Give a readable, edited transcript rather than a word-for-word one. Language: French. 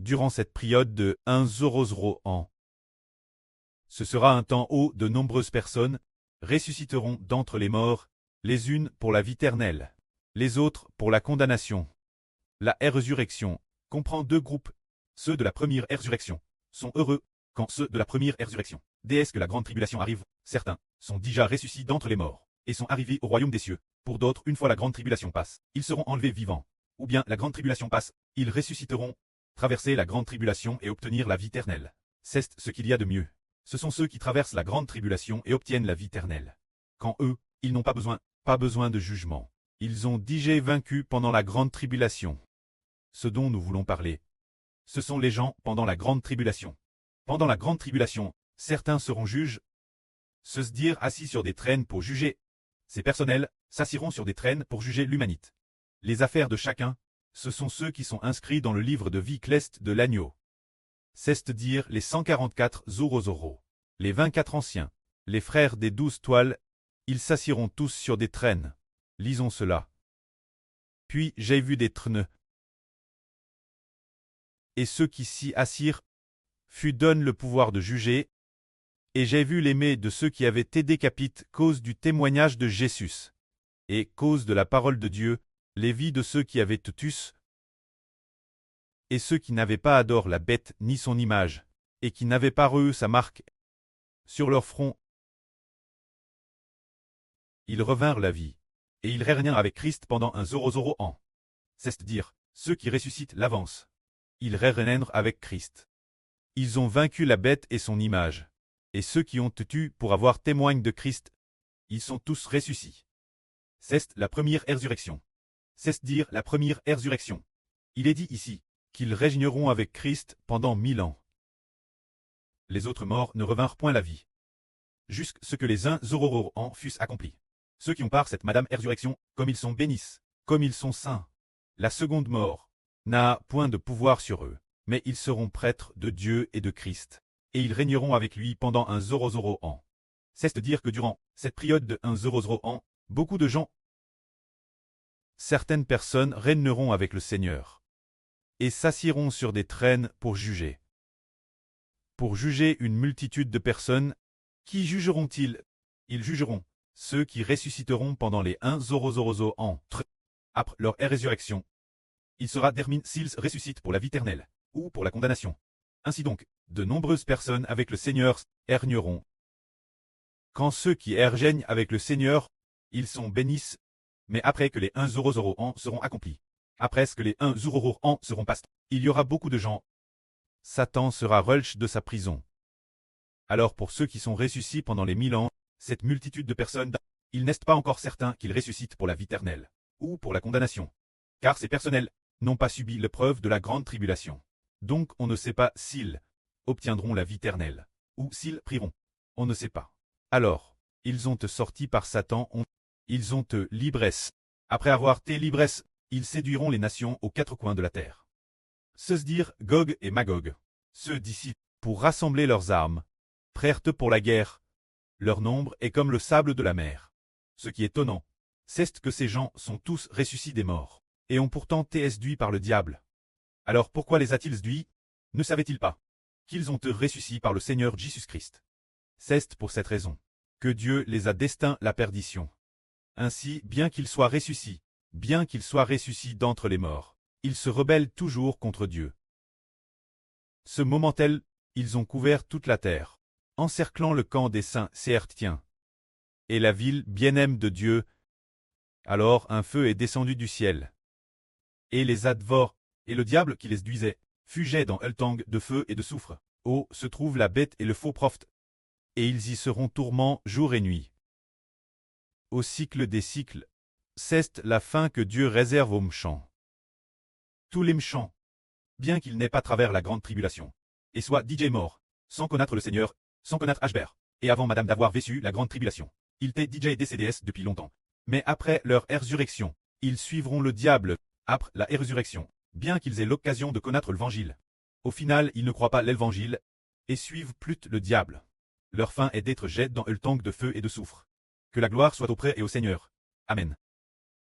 durant cette période de 100 ans. Ce sera un temps où de nombreuses personnes ressusciteront d'entre les morts, les unes pour la vie éternelle, les autres pour la condamnation. La résurrection comprend deux groupes. Ceux de la première résurrection sont heureux quand ceux de la première résurrection, dès que la grande tribulation arrive, certains sont déjà ressuscités d'entre les morts et sont arrivés au royaume des cieux. Pour d'autres, une fois la grande tribulation passe, ils seront enlevés vivants. Ou bien la grande tribulation passe, ils ressusciteront, traverser la grande tribulation et obtenir la vie éternelle. C'est ce qu'il y a de mieux. Ce sont ceux qui traversent la grande tribulation et obtiennent la vie éternelle. Quand eux, ils n'ont pas besoin de jugement. Ils ont déjà vaincu pendant la grande tribulation. Ce dont nous voulons parler, ce sont les gens pendant la grande tribulation. Pendant la grande tribulation, certains seront juges, se dire assis sur des traînes pour juger. Ces personnels s'assiront sur des traînes pour juger l'humanité. Les affaires de chacun, ce sont ceux qui sont inscrits dans le livre de vie céleste de l'agneau. C'est-à-dire les 144 Zorozoro, les 24 anciens, les frères des 12 toiles, ils s'assiront tous sur des traînes. Lisons cela. Puis j'ai vu des trônes, et ceux qui s'y assirent fut donne le pouvoir de juger, et j'ai vu les mains de ceux qui avaient été décapités cause du témoignage de Jésus, et cause de la parole de Dieu, les vies de ceux qui avaient tutus, et ceux qui n'avaient pas adoré la bête ni son image, et qui n'avaient pas reçu sa marque sur leur front. Ils revinrent la vie, et ils régnèrent avec Christ pendant 100 ans. C'est-à-dire, ceux qui ressuscitent l'avance. Ils régnèrent avec Christ. Ils ont vaincu la bête et son image. Et ceux qui ont tué pour avoir témoigne de Christ, ils sont tous ressuscités. C'est la première résurrection. C'est-à-dire la première résurrection. Il est dit ici qu'ils régneront avec Christ pendant 1000 ans. Les autres morts ne revinrent point la vie. Jusqu'à ce que les 100 ans fussent accomplis. Ceux qui ont part cette madame résurrection, comme ils sont bénis, comme ils sont saints. La seconde mort n'a point de pouvoir sur eux, mais ils seront prêtres de Dieu et de Christ, et ils régneront avec lui pendant 100 ans. C'est-à-dire que durant cette période de 100 ans, beaucoup de gens, certaines personnes régneront avec le Seigneur, et s'assiront sur des traînes pour juger. Pour juger une multitude de personnes, qui jugeront-ils? Ils jugeront ceux qui ressusciteront pendant les 100 ans. Après leur résurrection, il sera déterminé s'ils ressuscitent pour la vie éternelle, ou pour la condamnation. Ainsi donc, de nombreuses personnes avec le Seigneur régneront. Quand ceux qui règnent avec le Seigneur, ils sont bénis, mais après que les 100 ans seront accomplis, après que les 100 ans seront passés, il y aura beaucoup de gens. Satan sera relâché de sa prison. Alors pour ceux qui sont ressuscités pendant les 1000 ans, cette multitude de personnes, ils n'est pas encore certains qu'ils ressuscitent pour la vie éternelle, ou pour la condamnation. Car ces personnels n'ont pas subi l'épreuve de la grande tribulation. Donc on ne sait pas s'ils obtiendront la vie éternelle, ou s'ils prieront. On ne sait pas. Alors, ils ont sorti par Satan, ils ont l'ivresse. Après avoir été l'ivresse, ils séduiront les nations aux quatre coins de la terre. Se dire Gog et Magog, ceux d'ici, pour rassembler leurs armes, prêts pour la guerre. Leur nombre est comme le sable de la mer. Ce qui est étonnant, c'est que ces gens sont tous ressuscités des morts, et ont pourtant été séduits par le diable. Alors pourquoi les a-t-il séduits? Ne savaient-ils pas qu'ils ont été ressuscités par le Seigneur Jésus-Christ? C'est pour cette raison que Dieu les a destinés la perdition. Ainsi, bien qu'ils soient ressuscités d'entre les morts, ils se rebellent toujours contre Dieu. Ce moment tel, ils ont couvert toute la terre, encerclant le camp des saints Cértiens. Et la ville bien-aime de Dieu. Alors un feu est descendu du ciel, et les a dévorés, et le diable qui les séduisait fugait dans Eltang de feu et de soufre, où se trouve la bête et le faux prophète, et ils y seront tourments jour et nuit. Au cycle des cycles, c'est la fin que Dieu réserve aux méchants. Tous les méchants, bien qu'ils n'aient pas travers la grande tribulation, et soient DJ morts, sans connaître le Seigneur, sans connaître Ashber, et avant madame d'avoir vécu la grande tribulation, ils étaient DJ DCDS depuis longtemps. Mais après leur résurrection, ils suivront le diable, après la résurrection, bien qu'ils aient l'occasion de connaître l'évangile. Au final, ils ne croient pas l'évangile, et suivent plus le diable. Leur fin est d'être jetés dans le tank de feu et de soufre. Que la gloire soit auprès et au Seigneur. Amen.